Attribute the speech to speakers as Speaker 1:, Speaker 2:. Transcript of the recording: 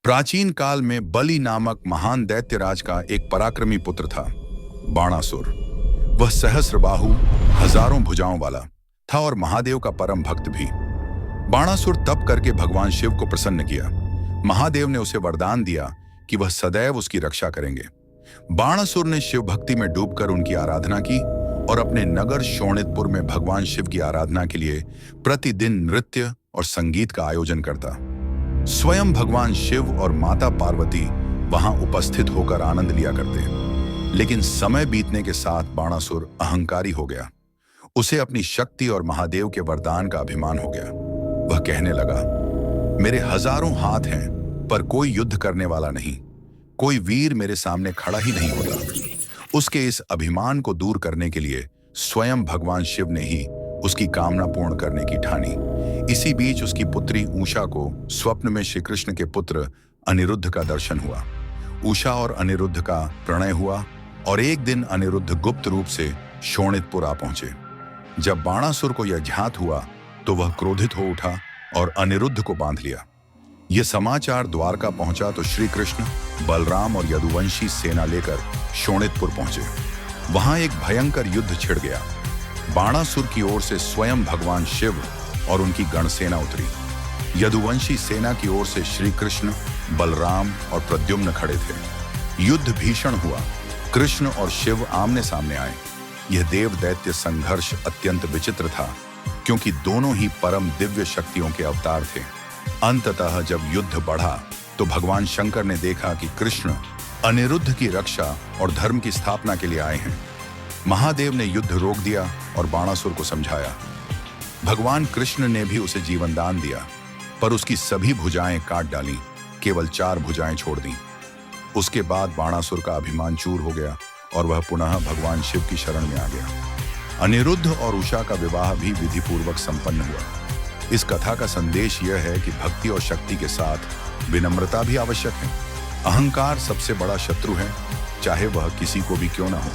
Speaker 1: प्राचीन काल में बलि नामक महान दैत्यराज का एक पराक्रमी पुत्र था, बाणासुर। वह सहस्रबाहु, हजारों भुजाओं वाला था और महादेव का परम भक्त भी। बाणासुर तप करके भगवान शिव को प्रसन्न किया। महादेव ने उसे वरदान दिया कि वह सदैव उसकी रक्षा करेंगे। बाणासुर ने शिव भक्ति में डूबकर उनकी आराधना की और अपने नगर शोणितपुर में भगवान शिव की आराधना के लिए प्रतिदिन नृत्य और संगीत का आयोजन करता। स्वयं भगवान शिव और माता पार्वती वहां उपस्थित होकर आनंद लिया करते। लेकिन समय बीतने के साथ बाणासुर अहंकारी हो गया। उसे अपनी शक्ति और महादेव के वरदान का अभिमान हो गया। वह कहने लगा, मेरे हजारों हाथ हैं पर कोई युद्ध करने वाला नहीं, कोई वीर मेरे सामने खड़ा ही नहीं होता। उसके इस अभिमान को दूर करने के लिए स्वयं भगवान शिव ने ही उसकी कामना पूर्ण करने की ठानी। इसी बीच उसकी पुत्री उषा को स्वप्न में श्री कृष्ण के पुत्र अनिरुद्ध का दर्शन हुआ। उषा और अनिरुद्ध का प्रणय हुआ और एक दिन अनिरुद्ध गुप्त रूप से शोणितपुर आ पहुंचे। जब बाणासुर को यह ज्ञात हुआ तो वह क्रोधित हो उठा और अनिरुद्ध को बांध लिया। यह समाचार द्वारका पहुंचा तो श्री कृष्ण, बलराम और यदुवंशी सेना लेकर शोणितपुर पहुंचे। वहां एक भयंकर युद्ध छिड़ गया। बाणासुर की ओर से स्वयं भगवान शिव और उनकी गणसेना उतरी। यदुवंशी सेना की ओर से श्री कृष्ण, बलराम और प्रद्युम्न खड़े थे। युद्ध भीषण हुआ। कृष्ण और शिव आमने सामने आए। यह देव दैत्य संघर्ष अत्यंत विचित्र था, क्योंकि दोनों ही परम दिव्य शक्तियों के अवतार थे। अंततः जब युद्ध बढ़ा तो भगवान शंकर ने देखा कि कृष्ण अनिरुद्ध की रक्षा और धर्म की स्थापना के लिए आए हैं। महादेव ने युद्ध रोक दिया और बाणासुर को समझाया। भगवान कृष्ण ने भी उसे जीवन दान दिया, पर उसकी सभी भुजाएं काट डाली, केवल 4 भुजाएं छोड़ दी। उसके बाद बाणासुर का अभिमान चूर हो गया और वह पुनः भगवान शिव की शरण में आ गया। अनिरुद्ध और उषा का विवाह भी विधिपूर्वक संपन्न हुआ। इस कथा का संदेश यह है कि भक्ति और शक्ति के साथ विनम्रता भी आवश्यक है। अहंकार सबसे बड़ा शत्रु है, चाहे वह किसी को भी क्यों न हो।